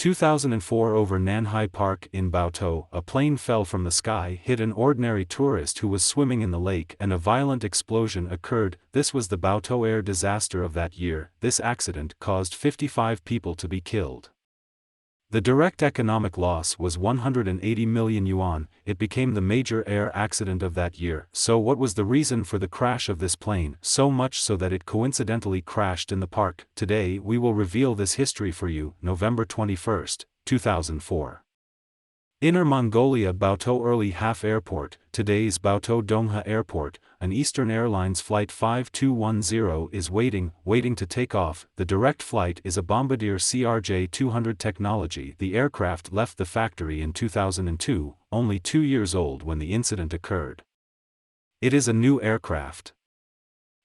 2004 over Nanhai Park in Baotou, a plane fell from the sky, hit an ordinary tourist who was swimming in the lake, and a violent explosion occurred. This was the Baotou air disaster of that year. This accident caused 55 people to be killed. The direct economic loss was 180 million yuan. It became the major air accident of that year. So what was the reason for the crash of this plane? So much so that it coincidentally crashed in the park. Today we will reveal this history for you. November 21, 2004. Inner Mongolia Baotou Erli Half Airport, today's Baotou Donghe Airport, an Eastern Airlines Flight 5210 is waiting to take off. The direct flight is a Bombardier CRJ-200 technology. The aircraft left the factory in 2002, only 2 years old when the incident occurred. It is a new aircraft.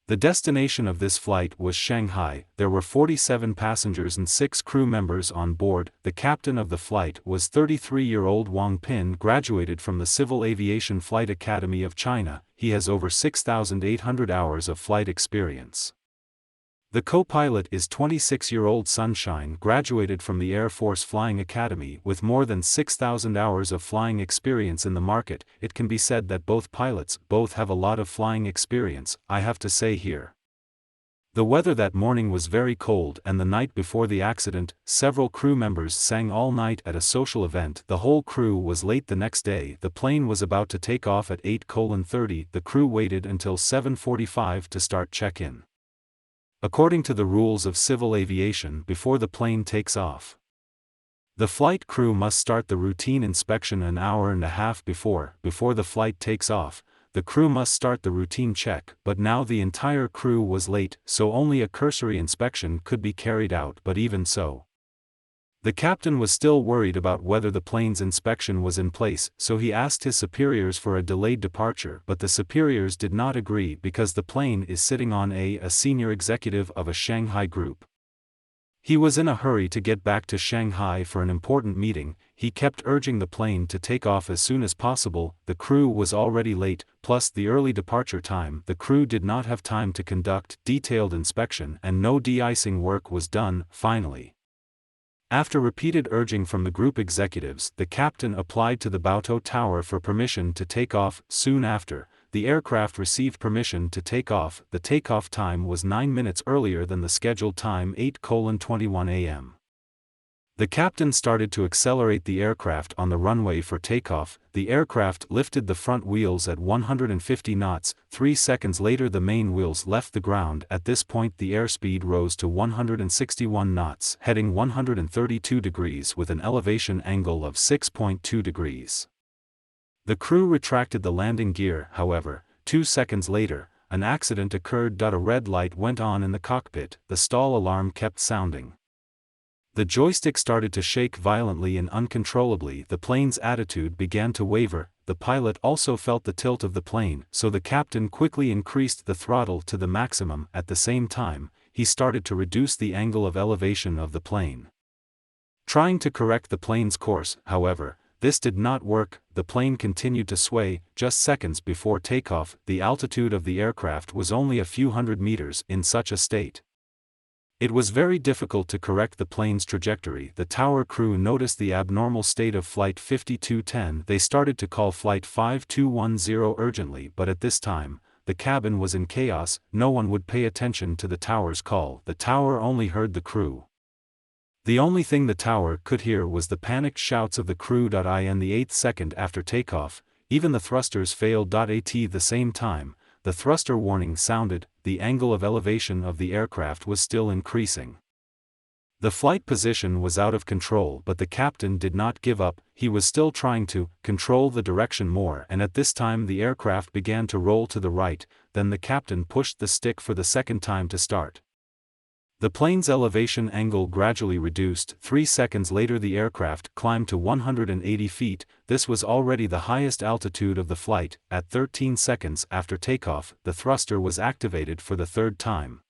The destination of this flight was Shanghai. There were 47 passengers and 6 crew members on board. The captain of the flight was 33-year-old Wang Pin, graduated from the Civil Aviation Flight Academy of China. He has over 6,800 hours of flight experience. The co-pilot is 26-year-old Sunshine, graduated from the Air Force Flying Academy with more than 6,000 hours of flying experience in the market. It can be said that both pilots have a lot of flying experience, I have to say here. The weather that morning was very cold, and the night before the accident, several crew members sang all night at a social event. The whole crew was late the next day. The plane was about to take off at 8:30. The crew waited until 7:45 to start check-in. According to the rules of civil aviation, before the plane takes off, the flight crew must start the routine inspection an hour and a half before the flight takes off. The crew must start the routine check, but now the entire crew was late, so only a cursory inspection could be carried out. But even so, the captain was still worried about whether the plane's inspection was in place, so he asked his superiors for a delayed departure, but the superiors did not agree because the plane is sitting on a senior executive of a Shanghai group. He was in a hurry to get back to Shanghai for an important meeting. He kept urging the plane to take off as soon as possible. The crew was already late, plus the early departure time. The crew did not have time to conduct detailed inspection, and no de-icing work was done. Finally, after repeated urging from the group executives, the captain applied to the Baotou Tower for permission to take off. Soon after, the aircraft received permission to take off. The takeoff time was 9 minutes earlier than the scheduled time, 8:21 a.m. The captain started to accelerate the aircraft on the runway for takeoff. The aircraft lifted the front wheels at 150 knots. 3 seconds later the main wheels left the ground. At this point the airspeed rose to 161 knots, heading 132 degrees with an elevation angle of 6.2 degrees. The crew retracted the landing gear. However, 2 seconds later, an accident occurred. A red light went on in the cockpit. The stall alarm kept sounding. The joystick started to shake violently and uncontrollably. The plane's attitude began to waver. The pilot also felt the tilt of the plane, so the captain quickly increased the throttle to the maximum. At the same time, he started to reduce the angle of elevation of the plane, trying to correct the plane's course. However, this did not work. The plane continued to sway. Just seconds before takeoff, the altitude of the aircraft was only a few hundred meters. In such a state, it was very difficult to correct the plane's trajectory. The tower crew noticed the abnormal state of Flight 5210. They started to call Flight 5210 urgently, but at this time, the cabin was in chaos. No one would pay attention to the tower's call. The tower only heard the crew. The only thing the tower could hear was the panicked shouts of the crew. In the 8th second after takeoff, even the thrusters failed. At the same time, the thruster warning sounded. The angle of elevation of the aircraft was still increasing. The flight position was out of control, but the captain did not give up. He was still trying to control the direction more, and at this time the aircraft began to roll to the right. Then the captain pushed the stick for the second time to start. The plane's elevation angle gradually reduced. 3 seconds later the aircraft climbed to 180 feet. This was already the highest altitude of the flight. At 13 seconds after takeoff, the thruster was activated for the third time.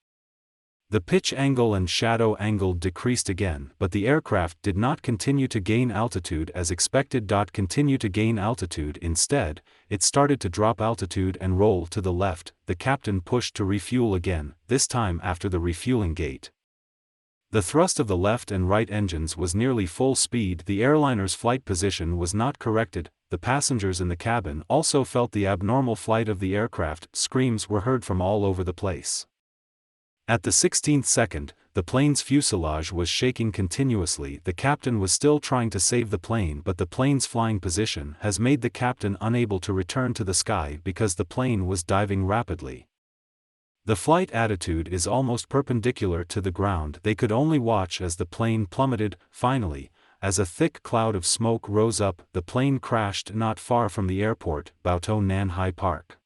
The pitch angle and shadow angle decreased again, but the aircraft did not continue to gain altitude as expected. Continue to gain altitude. Instead, it started to drop altitude and roll to the left. The captain pushed to refuel again, this time after the refueling gate. The thrust of the left and right engines was nearly full speed. The airliner's flight position was not corrected. The passengers in the cabin also felt the abnormal flight of the aircraft. Screams were heard from all over the place. At the 16th second, the plane's fuselage was shaking continuously. The captain was still trying to save the plane, but the plane's flying position has made the captain unable to return to the sky because the plane was diving rapidly. The flight attitude is almost perpendicular to the ground. They could only watch as the plane plummeted. Finally, as a thick cloud of smoke rose up, the plane crashed not far from the airport, Baotou Nanhai Park.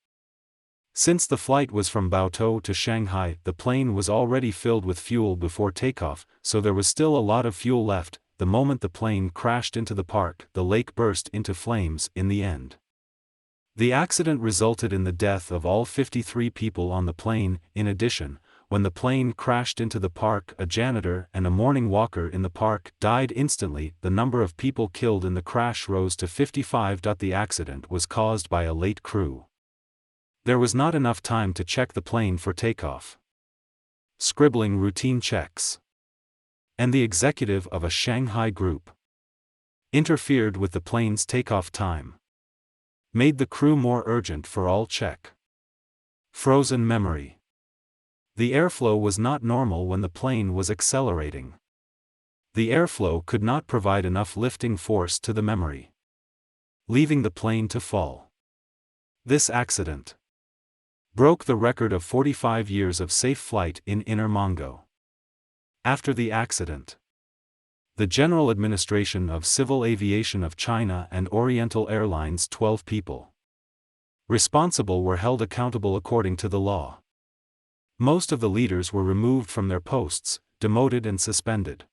Since the flight was from Baotou to Shanghai, the plane was already filled with fuel before takeoff, so there was still a lot of fuel left. The moment the plane crashed into the park, the lake burst into flames. In the end, the accident resulted in the death of all 53 people on the plane. In addition, when the plane crashed into the park, a janitor and a morning walker in the park died instantly. The number of people killed in the crash rose to 55. The accident was caused by a late crew. There was not enough time to check the plane for takeoff. Scribbling routine checks. And the executive of a Shanghai group interfered with the plane's takeoff time. Made the crew more urgent for all check. Frozen memory. The airflow was not normal when the plane was accelerating. The airflow could not provide enough lifting force to the memory, leaving the plane to fall. This accident broke the record of 45 years of safe flight in Inner Mongolia. After the accident, the General Administration of Civil Aviation of China and Oriental Airlines, 12 people responsible, were held accountable according to the law. Most of the leaders were removed from their posts, demoted and suspended.